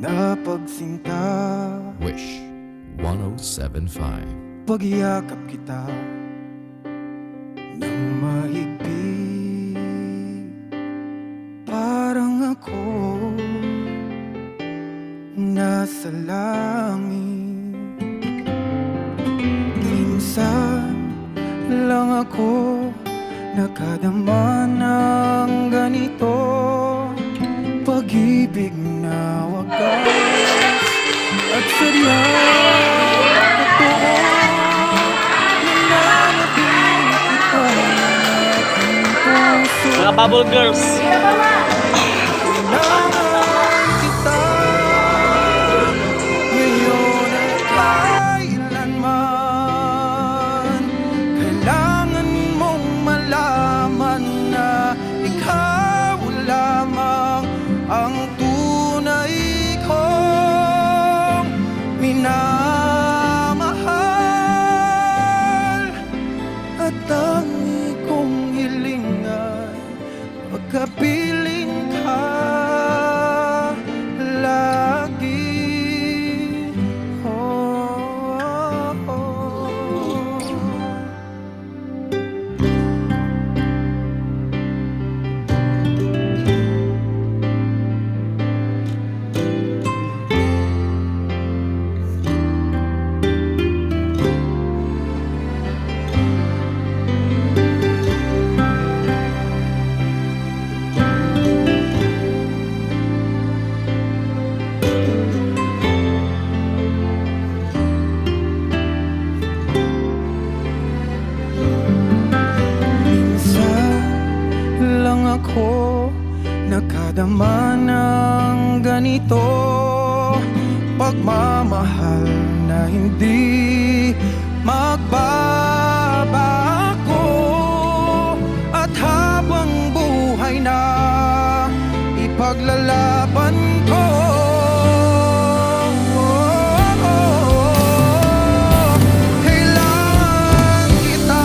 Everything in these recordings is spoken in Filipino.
napagsinta. Wish 107.5. Pagyakap kita ng mahigpit, parang ako nasa langit. Minsan lang ako nakadama ng ganito, pag-ibig na wagas at sadyang totoo. Nananatili kita ng aking puso. Mga Bubble Girls. Kailangan kita ngayon at kailanman. Kailangan mong malaman na ikaw lamang ang tunay kong minamahal. At tangi kong hiling ay pagkapiling ka lagi. Oh, oh, oh. Minsan lang ako nakadama ng ganito, pagmamahal na hindi magbabago. At habang buhay na ipaglalaban ko. Kailangan kita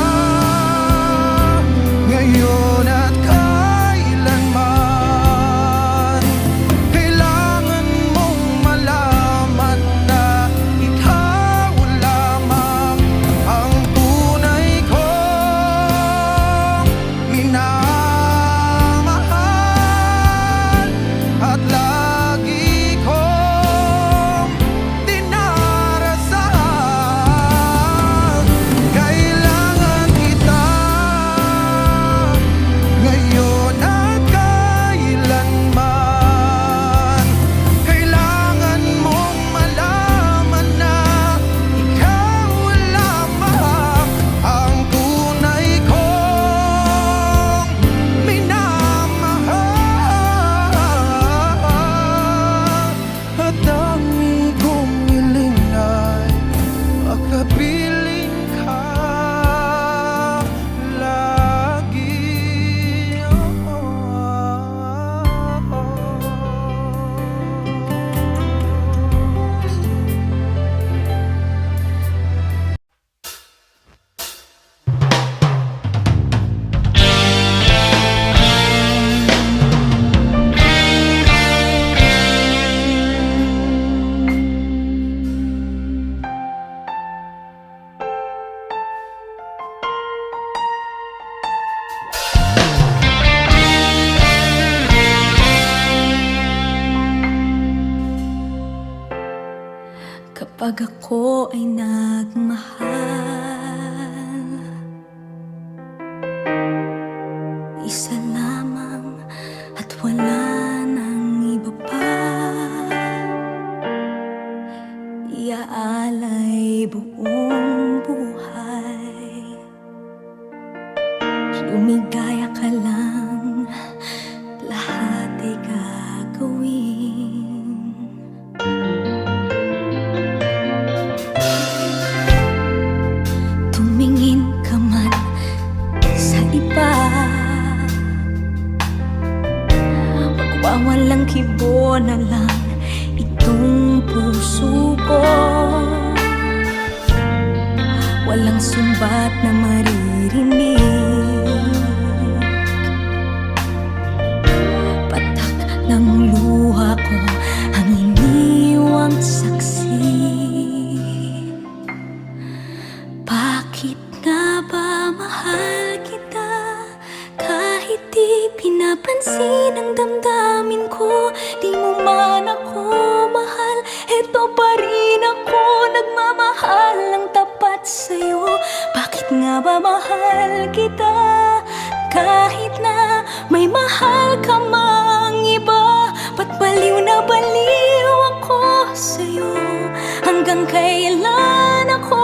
ngayon at kailanman. Kailangan mong malaman na ikaw lamang ang tunay kong minamahal. At lagi kong dinarasal. Kailangan kita ngayon at kailanman. Kailangan mong malaman na ikaw lamang ang tunay kong minamahal. At dami kong hiling ay makapiling ka lagi. Oh, oh, oh. Kapag ako ay nagmahal, isa lamang at wala nang iba pa. Iaalay buong buhay, lumigaya ka lang, lahat ay gagawin. Tumingin ka man sa iba, magwawalang kibo na lang itong puso ko. Walang sumbat na maririnig, patak ng luha ko ang inig. nga ba mahal kita? Kahit na may mahal ka mang iba, ba't baliw na baliw ako sa'yo? Hanggang kailan ako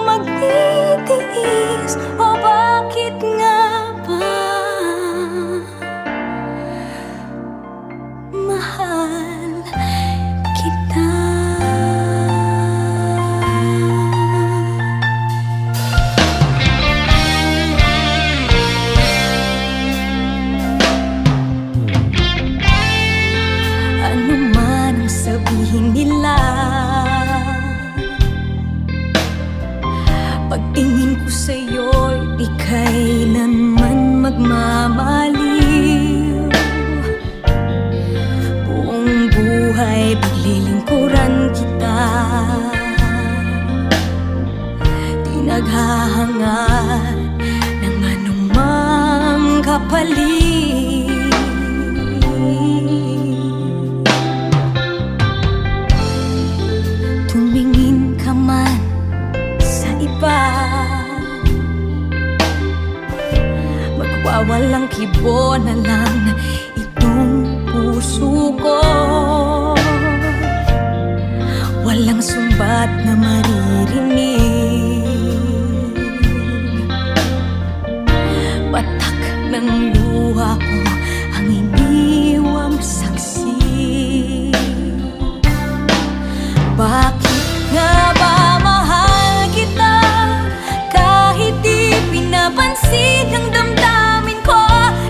magtitiis? O bakit nga ba mahal kita? Ano man ang sabihin nila, pagtingin ko sa'yo'y di kailanman magmamaliw. Buong buhay paglilingkuran kita, di naghahangad ng anumang kapalit. Tumingin ka man sa iba, magwawalang kibo na lang itong puso ko. Walang sumbat na maririnig, batak ng luha ko ang iniwang saksi. Bakit nga ba mahal kita? Kahit di pinapansin ang damdamin ko,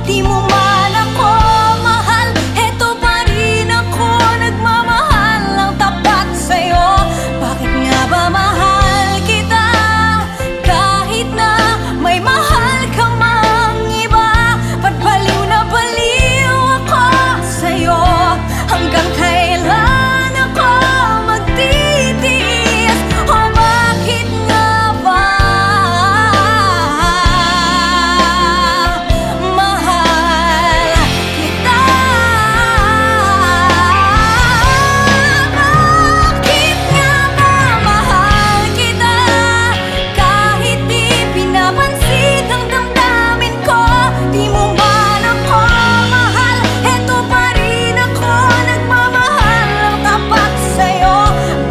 di mo man ako mahal, eto pa rin ako nagmamahal ng tapat sa'yo. Bakit nga ba mahal kita? Kahit na may mahal ka mang iba, ba't baliw na baliw ako sa'yo? Hanggang kailan ako magtitiis? O bakit nga ba mahal kita? Bakit nga ba mahal kita? Kahit di pinapansin ang damdamin ko, di mo man ako mahal, eto pa rin ako nagmamahal ng tapat sa'yo.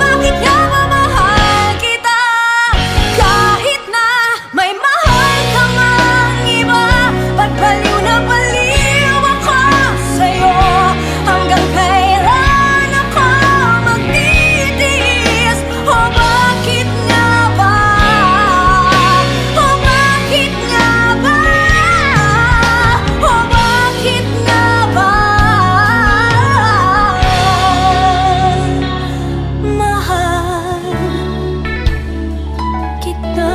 Bakit nga ba mahal kita? Kahit na may mahal ka mang iba, ba't baliw na baliw ako sa'yo? Hanggang kailan ako magtitiis? O bakit nga ba? O bakit nga ba? O bakit nga ba mahal kita?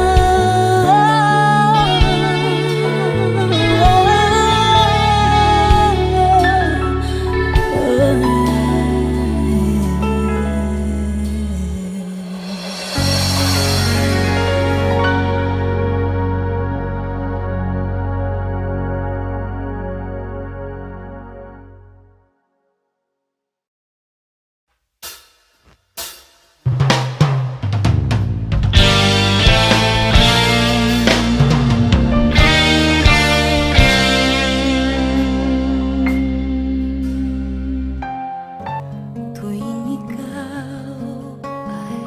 Tuwing ikaw ay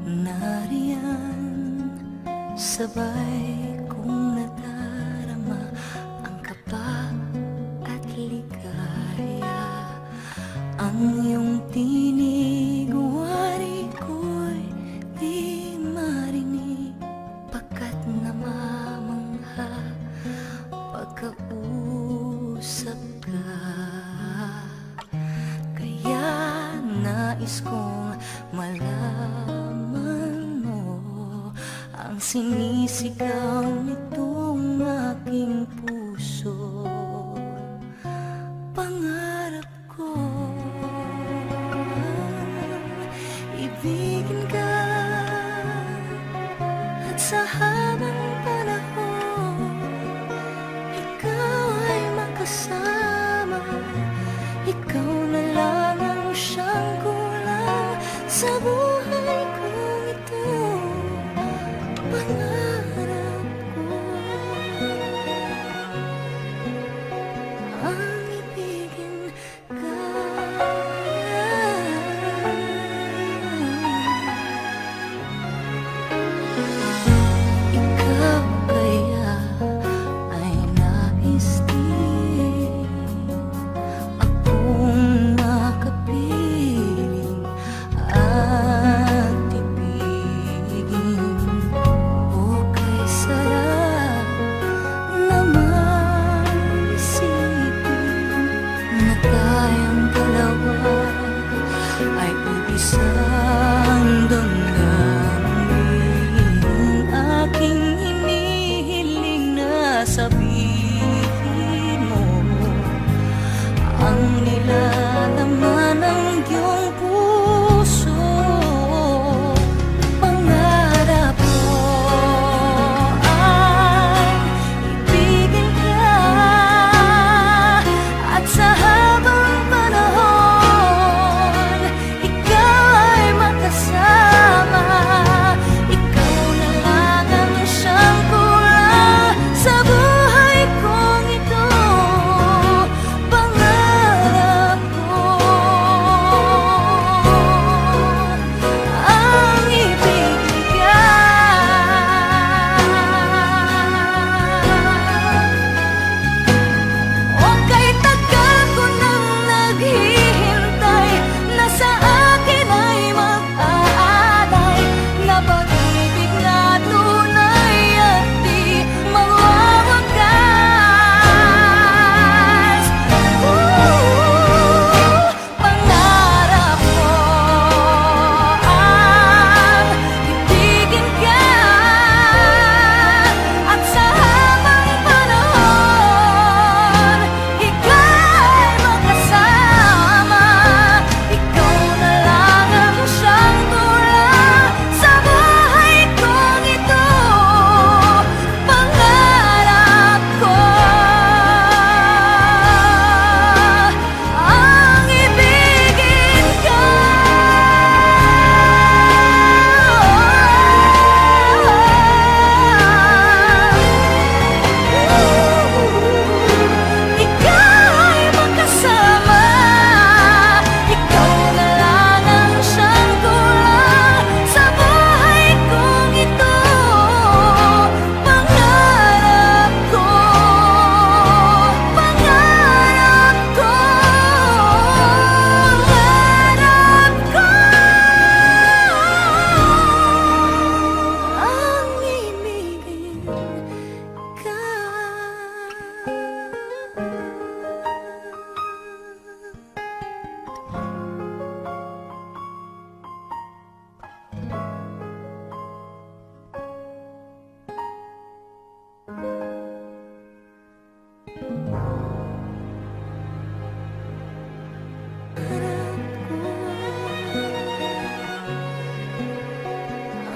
nariyan, sabay kong nadarama ang kaba at ligaya. Ang iyong tinig, wari ko'y di marinig, pagkat namamangha pagkausap ka. Kaya nais kong malaman mo ang sinisigaw nitong aking puso. Pangarap ko ibigin ka, at sa habang panahon ikaw ay makasama. Ikaw na lang ang siyang kulang sa buhay kong ito. Pangarap ay isang damdamin. Aking hinihiling na sabihin mo ang nilalaman ng iyong puso. Pangarap ko ay ibigin ka, at sa habang panahon ikaw ay makasama. Ikaw na lang ang siyang kulang sa buhay kong ito. Pangarap ko ang ibigin ka. O kay tagal ko nang naghihintay na sa akin ay mag-aalay na pag-ibig na tunay at di mawawakas. Pangarap ko ang ibigin ka, at sa habang panahon ika'y makasama. Ikaw na lang ang siyang kulang sa buhay kong ito. Pangarap ko ang ibigin ka. Ikaw ay makasama. Ikaw na lang ang siyang kulang sa buhay kong ito. Pangarap ko, pangarap ko, pangarap ko ang ibigin ka.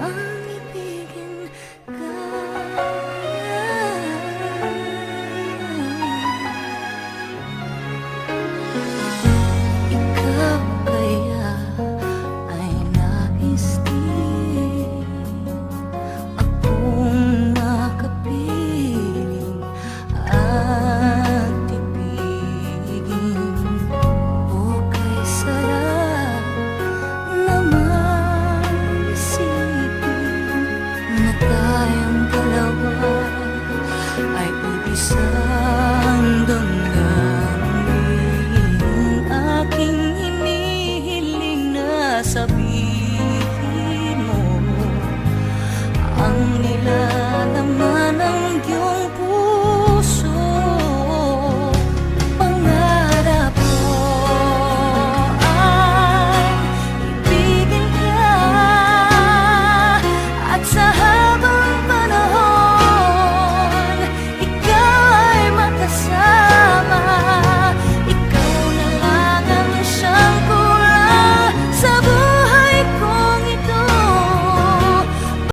Ang ibigin ka. Ikaw kaya ay nais din akong makapiling at ibigin. O kay sarap naman isipin na tayong dalawa ay isang damdamin. Aking hinihiling na sabihin